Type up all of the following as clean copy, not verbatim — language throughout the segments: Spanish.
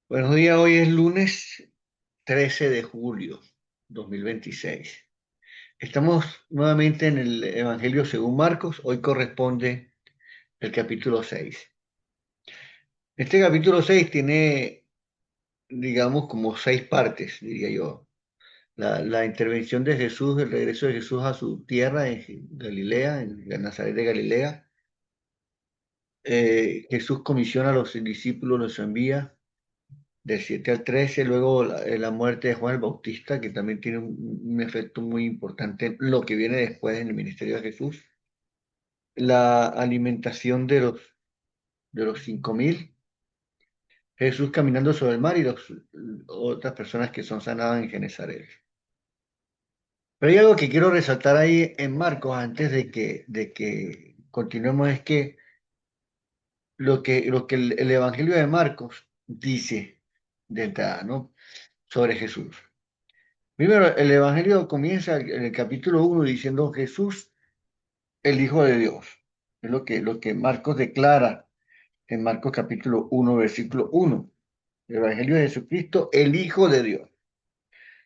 Buenos días, hoy es lunes 13 de julio 2026. Estamos nuevamente en el Evangelio según Marcos, hoy corresponde el capítulo 6. Este capítulo 6 tiene, digamos, como seis partes, diría yo. La intervención de Jesús, el regreso de Jesús a su tierra en Galilea, en la Nazaret de Galilea. Jesús comisiona a los discípulos, los envía del 7 al 13, luego la muerte de Juan el Bautista, que también tiene un efecto muy importante en lo que viene después en el ministerio de Jesús, la alimentación de los 5.000, Jesús caminando sobre el mar y otras personas que son sanadas en Genezaret. Pero hay algo que quiero resaltar ahí en Marcos antes de que continuemos, es que lo que el Evangelio de Marcos dice de entrada, ¿no? Sobre Jesús. Primero, el Evangelio comienza en el capítulo 1 diciendo Jesús, el Hijo de Dios. Es lo que Marcos declara en Marcos capítulo 1 versículo 1. El Evangelio de Jesucristo, el Hijo de Dios.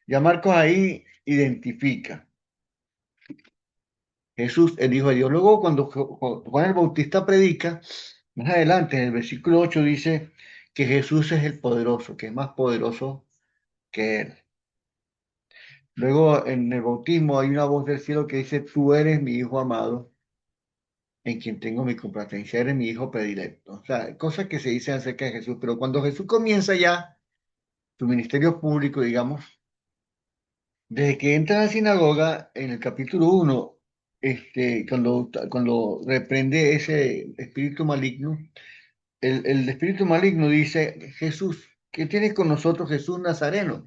Ya Marcos ahí identifica Jesús, el Hijo de Dios. Luego, cuando Juan el Bautista predica, más adelante en el versículo 8 dice que Jesús es el poderoso, que es más poderoso que él. Luego, en el bautismo hay una voz del cielo que dice, tú eres mi Hijo amado en quien tengo mi complacencia, eres mi hijo predilecto. O sea, cosas que se dicen acerca de Jesús, pero cuando Jesús comienza ya su ministerio público, digamos, desde que entra a la sinagoga, en el capítulo 1, cuando reprende ese espíritu maligno, el espíritu maligno dice, Jesús, ¿qué tienes con nosotros, Jesús Nazareno?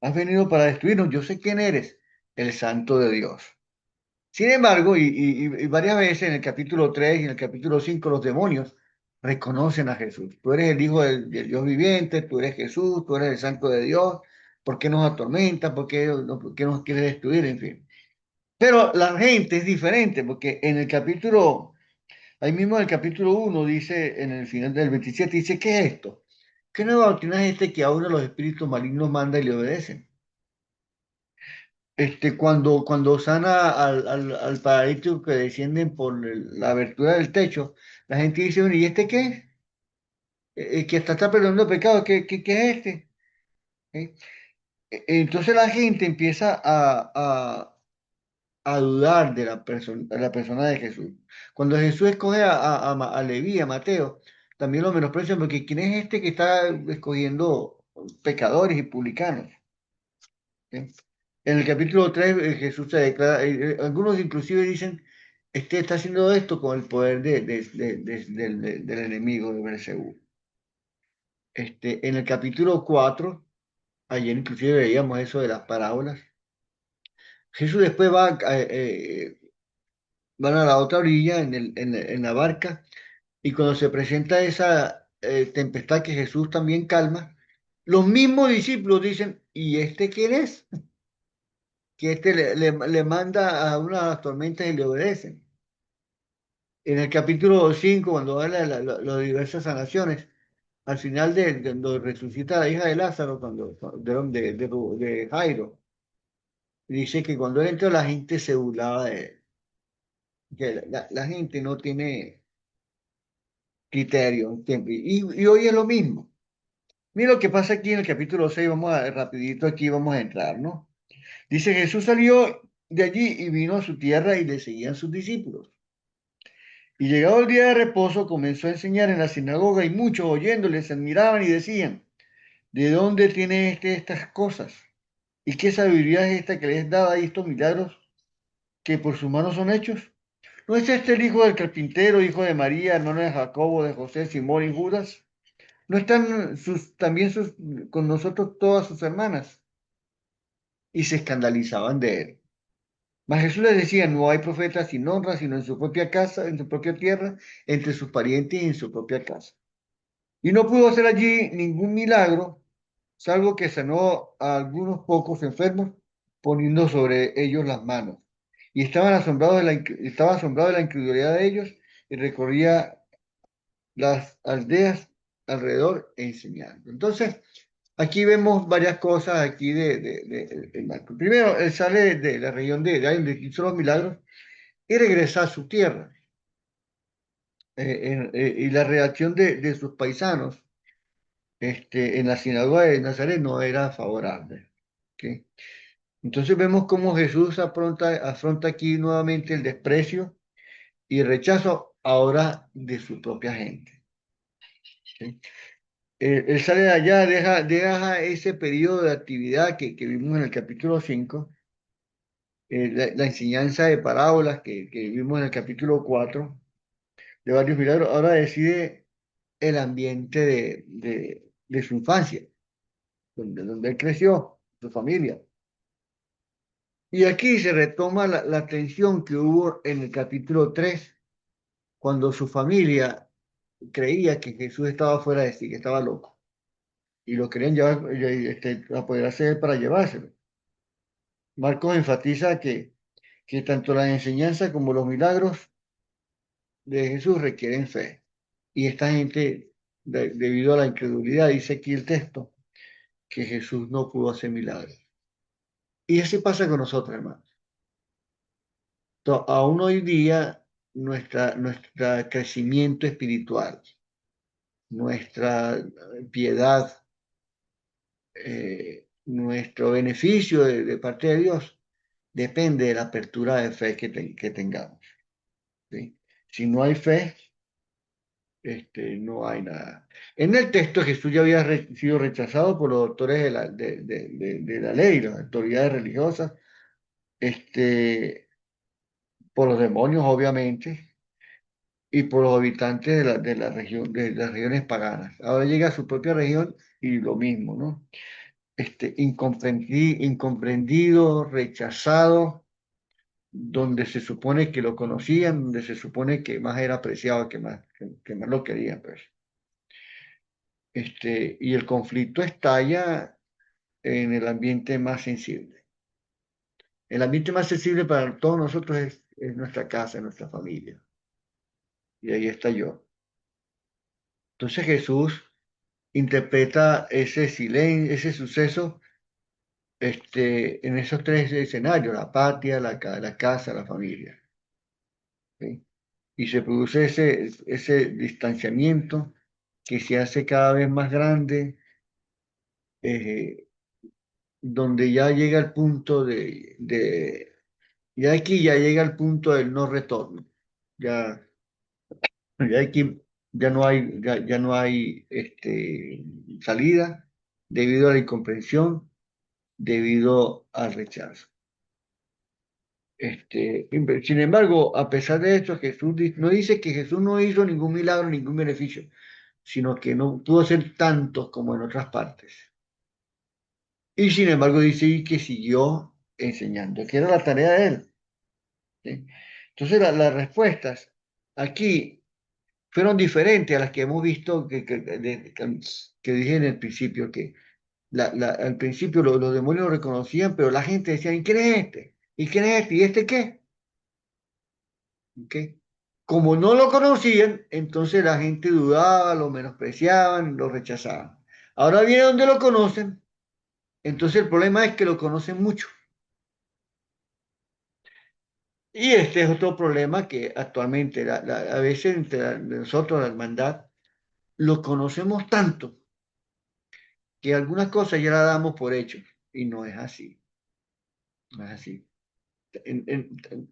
Has venido para destruirnos, yo sé quién eres, el Santo de Dios. Sin embargo, y varias veces en el capítulo 3 y en el capítulo 5 los demonios reconocen a Jesús. Tú eres el Hijo del Dios viviente, tú eres Jesús, tú eres el Santo de Dios. ¿Por qué nos atormenta? ¿Por qué nos quiere destruir? En fin. Pero la gente es diferente, porque ahí mismo en el capítulo 1 dice, en el final del 27 dice, ¿qué es esto? ¿Qué nueva doctrina es este que a uno los espíritus malignos manda y le obedecen? Cuando sana al paralítico que descienden por la abertura del techo, la gente dice, bueno, ¿y este qué? Que está perdonando pecados, ¿qué es este? ¿Eh? Entonces la gente empieza a dudar de la persona de Jesús. Cuando Jesús escoge a Leví, a Mateo, también lo menosprecian porque ¿quién es este que está escogiendo pecadores y publicanos? ¿Sí? En el capítulo 3 Jesús se declara, algunos inclusive dicen, este está haciendo esto con el poder del enemigo de Beelzebú. En el capítulo 4 ayer inclusive veíamos eso de las parábolas, Jesús después van a la otra orilla en la barca, y cuando se presenta esa tempestad que Jesús también calma, los mismos discípulos dicen, ¿y este quién es? Que le manda a unas tormentas y le obedecen. En el capítulo 5 cuando habla de las diversas sanaciones, al final cuando resucita a la hija de Lázaro, de Jairo, dice que cuando él entró la gente se burlaba de él, que la gente no tiene criterio, y hoy es lo mismo. Mira lo que pasa aquí en el capítulo 6, rapidito aquí vamos a entrar, ¿no? Dice, Jesús salió de allí y vino a su tierra y le seguían sus discípulos. Y llegado el día de reposo, comenzó a enseñar en la sinagoga y muchos oyéndole se admiraban y decían, ¿de dónde tiene estas cosas? ¿Y qué sabiduría es esta que les da y estos milagros que por sus manos son hechos? ¿No es este el hijo del carpintero, hijo de María, hermano de Jacobo, de José, Simón y Judas? ¿No están con nosotros todas sus hermanas? Y se escandalizaban de él. Mas Jesús les decía, no hay profeta sin honra, sino en su propia casa, en su propia tierra, entre sus parientes y en su propia casa. Y no pudo hacer allí ningún milagro, salvo que sanó a algunos pocos enfermos, poniendo sobre ellos las manos. Y estaba asombrado de la incredulidad de ellos y recorría las aldeas alrededor enseñando. Entonces, aquí vemos varias cosas aquí de Marco. Primero, él sale de la región de ahí donde hizo los milagros y regresa a su tierra. Y la reacción de sus paisanos en la sinagoga de Nazaret no era favorable. ¿Ok? Entonces vemos cómo Jesús afronta aquí nuevamente el desprecio y rechazo ahora de su propia gente. ¿Ok? Él sale de allá, deja ese periodo de actividad que vimos en el capítulo 5, la enseñanza de parábolas que vimos en el capítulo 4 de varios milagros, ahora decide el ambiente de su infancia, donde él creció, su familia. Y aquí se retoma la tensión que hubo en el capítulo 3 cuando su familia creía que Jesús estaba fuera de sí, que estaba loco, y lo querían llevar, apoderarse de él para llevárselo. Marcos enfatiza que tanto la enseñanza como los milagros de Jesús requieren fe. Y esta gente, debido a la incredulidad, dice aquí el texto, que Jesús no pudo hacer milagros. Y así pasa con nosotros, hermanos. Aún hoy día, nuestra crecimiento espiritual, nuestra piedad, nuestro beneficio de parte de Dios, depende de la apertura de fe que tengamos. ¿Sí? Si no hay fe, no hay nada. En el texto Jesús ya había sido rechazado por los doctores de la ley, las autoridades religiosas, por los demonios, obviamente, y por los habitantes de la región, de las regiones paganas. Ahora llega a su propia región y lo mismo, ¿no? Incomprendido, rechazado, donde se supone que lo conocían, donde se supone que más era apreciado, que más lo querían, pues. Y el conflicto estalla en el ambiente más sensible. El ambiente más sensible para todos nosotros es nuestra casa, nuestra familia. Y ahí está yo. Entonces Jesús interpreta ese silencio, ese suceso, en esos tres escenarios, la patria, la casa, la familia. ¿Sí? Y se produce ese distanciamiento que se hace cada vez más grande, eh, donde ya llega el punto ya aquí ya llega el punto del no retorno. Ya, ya aquí ya no hay salida debido a la incomprensión, debido al rechazo. Sin embargo, a pesar de esto, no dice que Jesús no hizo ningún milagro, ningún beneficio, sino que no pudo hacer tantos como en otras partes. Y sin embargo dice y que siguió enseñando, que era la tarea de él. ¿Sí? Entonces las respuestas aquí fueron diferentes a las que hemos visto que dije en el principio, que al principio los demonios lo reconocían, pero la gente decía, ¿y quién es este? ¿Y quién es este? ¿Y este qué? ¿Ok? Como no lo conocían, entonces la gente dudaba, lo menospreciaban, lo rechazaban. Ahora viene donde lo conocen, entonces el problema es que lo conocen mucho. Y este es otro problema que actualmente a veces nosotros, la hermandad, lo conocemos tanto que algunas cosas ya las damos por hecho y no es así, no es así.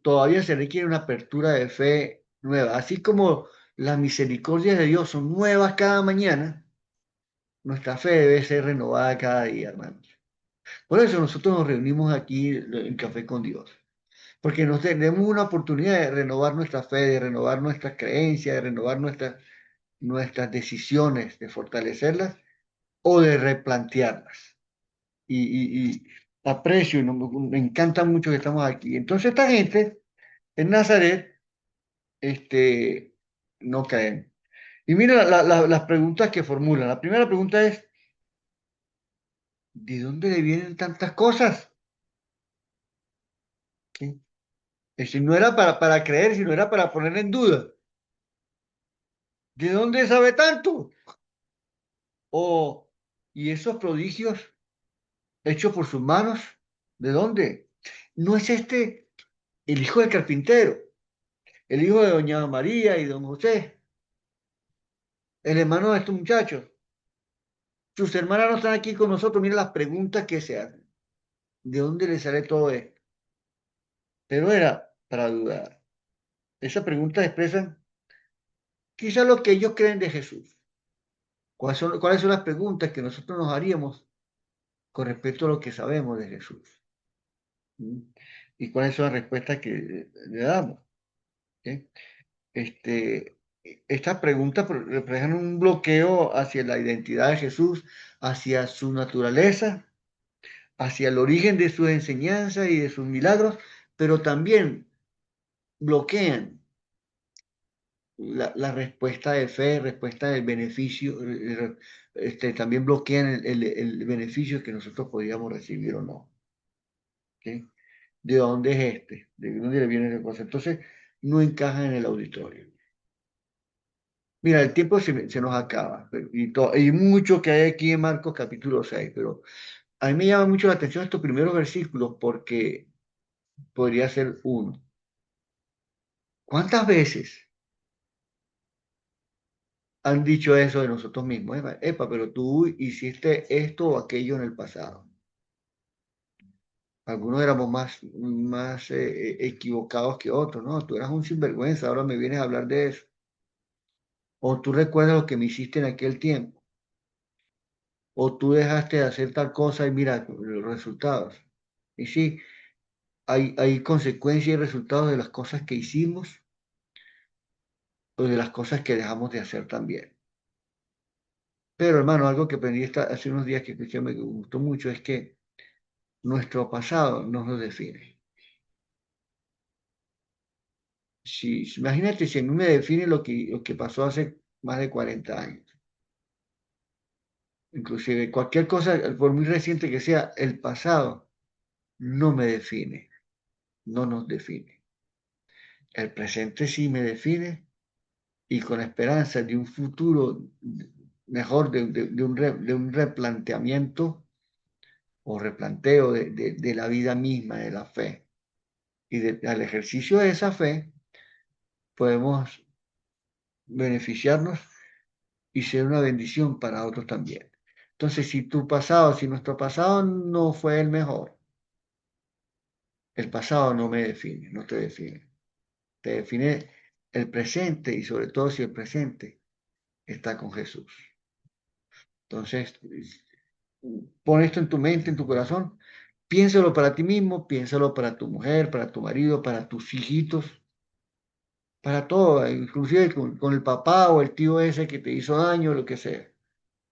Todavía se requiere una apertura de fe nueva, así como las misericordias de Dios son nuevas cada mañana, nuestra fe debe ser renovada cada día, hermanos. Por eso nosotros nos reunimos aquí en Café con Dios, porque nos tenemos una oportunidad de renovar nuestra fe, de renovar nuestras creencias, de renovar nuestras decisiones, de fortalecerlas o de replantearlas. Y aprecio y me encanta mucho que estamos aquí. Entonces esta gente en Nazaret, este, no caen. Y mira las preguntas que formulan. La primera pregunta es, ¿de dónde le vienen tantas cosas? ¿Sí? Es decir, no era para creer, sino era para poner en duda. ¿De dónde sabe tanto? Oh, ¿y esos prodigios hechos por sus manos? ¿De dónde? ¿No es este el hijo del carpintero, el hijo de doña María y don José, el hermano de estos muchachos? Sus hermanas no están aquí con nosotros. Mira las preguntas que se hacen. ¿De dónde le sale todo esto? Pero era para dudar. Esas preguntas expresan quizá lo que ellos creen de Jesús. Cuáles son las preguntas que nosotros nos haríamos con respecto a lo que sabemos de Jesús? ¿Mm? ¿Y cuáles son las respuestas que le damos? ¿Sí? Este, estas preguntas reflejan un bloqueo hacia la identidad de Jesús, hacia su naturaleza, hacia el origen de sus enseñanzas y de sus milagros, pero también bloquean la respuesta de fe, respuesta del beneficio, también bloquean el beneficio que nosotros podríamos recibir o no. ¿Sí? ¿De dónde es este? ¿De dónde le viene esa cosa? Entonces, no encaja en el auditorio. Mira, el tiempo se nos acaba y mucho que hay aquí en Marcos capítulo 6, pero a mí me llama mucho la atención estos primeros versículos porque podría ser uno. ¿Cuántas veces han dicho eso de nosotros mismos? Epa, epa, pero tú hiciste esto o aquello en el pasado. Algunos éramos más equivocados que otros, ¿no? Tú eras un sinvergüenza, ahora me vienes a hablar de eso. O tú recuerdas lo que me hiciste en aquel tiempo. O tú dejaste de hacer tal cosa y mira los resultados. Y sí, hay consecuencias y resultados de las cosas que hicimos o de las cosas que dejamos de hacer también. Pero hermano, algo que aprendí hace unos días que escuché me gustó mucho es que nuestro pasado no nos define. Imagínate si a mí me define lo que pasó hace más de 40 años. Inclusive cualquier cosa, por muy reciente que sea, el pasado no me define, no nos define. El presente sí me define y con esperanza de un futuro mejor, de un replanteamiento o replanteo de la vida misma, de la fe. Y al ejercicio de esa fe podemos beneficiarnos y ser una bendición para otros también. Entonces, si nuestro pasado no fue el mejor, el pasado no me define, no te define. Te define el presente y sobre todo si el presente está con Jesús. Entonces, pon esto en tu mente, en tu corazón, piénsalo para ti mismo, piénsalo para tu mujer, para tu marido, para tus hijitos, para todo, inclusive con el papá o el tío ese que te hizo daño, lo que sea.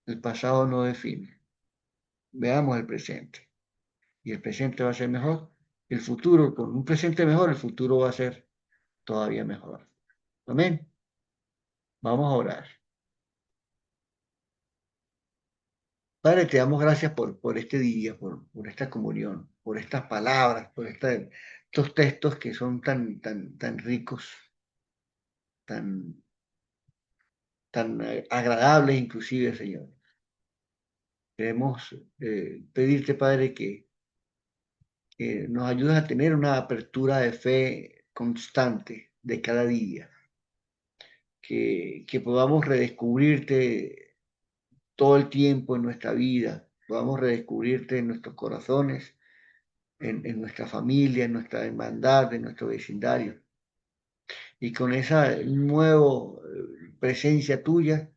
El pasado no define. Veamos el presente. Y el presente va a ser mejor. El futuro, con un presente mejor, el futuro va a ser todavía mejor. Amén. Vamos a orar. Padre, te damos gracias por este día, por esta comunión, por estas palabras, estos textos que son tan ricos, tan, tan agradables inclusive, Señor. Queremos pedirte, Padre, que nos ayudes a tener una apertura de fe constante de cada día, que podamos redescubrirte todo el tiempo en nuestra vida, podamos redescubrirte en nuestros corazones, en nuestra familia, en nuestra hermandad, en nuestro vecindario. Y con esa nueva presencia tuya,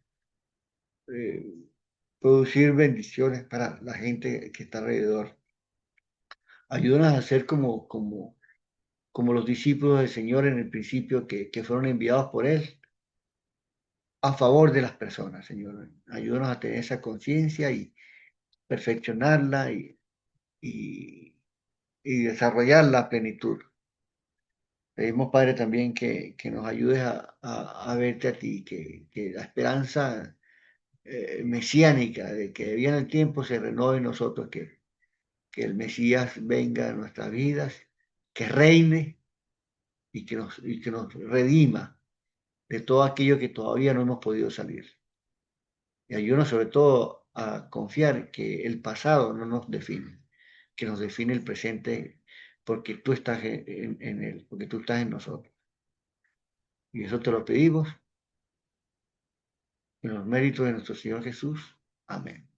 eh, producir bendiciones para la gente que está alrededor. Ayúdanos a ser como los discípulos del Señor en el principio que fueron enviados por Él a favor de las personas, Señor. Ayúdanos a tener esa conciencia y perfeccionarla y, y desarrollarla a plenitud. Pedimos, Padre, también que nos ayudes a verte a ti, que la esperanza mesiánica de que viene el tiempo se renueve en nosotros, que el Mesías venga a nuestras vidas, que reine y que nos redima de todo aquello que todavía no hemos podido salir. Y ayúdanos sobre todo a confiar que el pasado no nos define, que nos define el presente, porque tú estás en él, porque tú estás en nosotros. Y eso te lo pedimos en los méritos de nuestro Señor Jesús. Amén.